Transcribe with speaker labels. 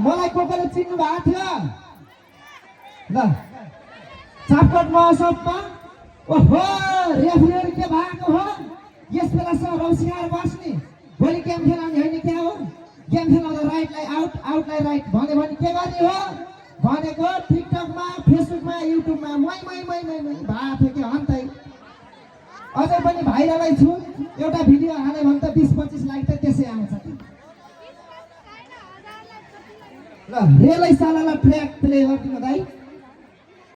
Speaker 1: मलाई कोकले चिन्नु भएको थियो ल चापकट महोत्सवमा ओहो रेफ्रीहरु के भएको हो यस बेलासम्म रौसियार बस्ने भोलि गेम खेलाउने होइन क्या हो गेम खेलाउँदा राइटलाई आउट आउटलाई राइट भन्यो भने के गर्ने हो भनेको टिकटकमा फेसबुकमा युट्युबमा मै भएको थियो कि हन्तै अझै पनि भाइरलै छु एउटा भिडियो हाले भने त 20-25 लाइक त त्यसै आउँछ ल रेलै सालालाई प्ले गरिदिनु दाइ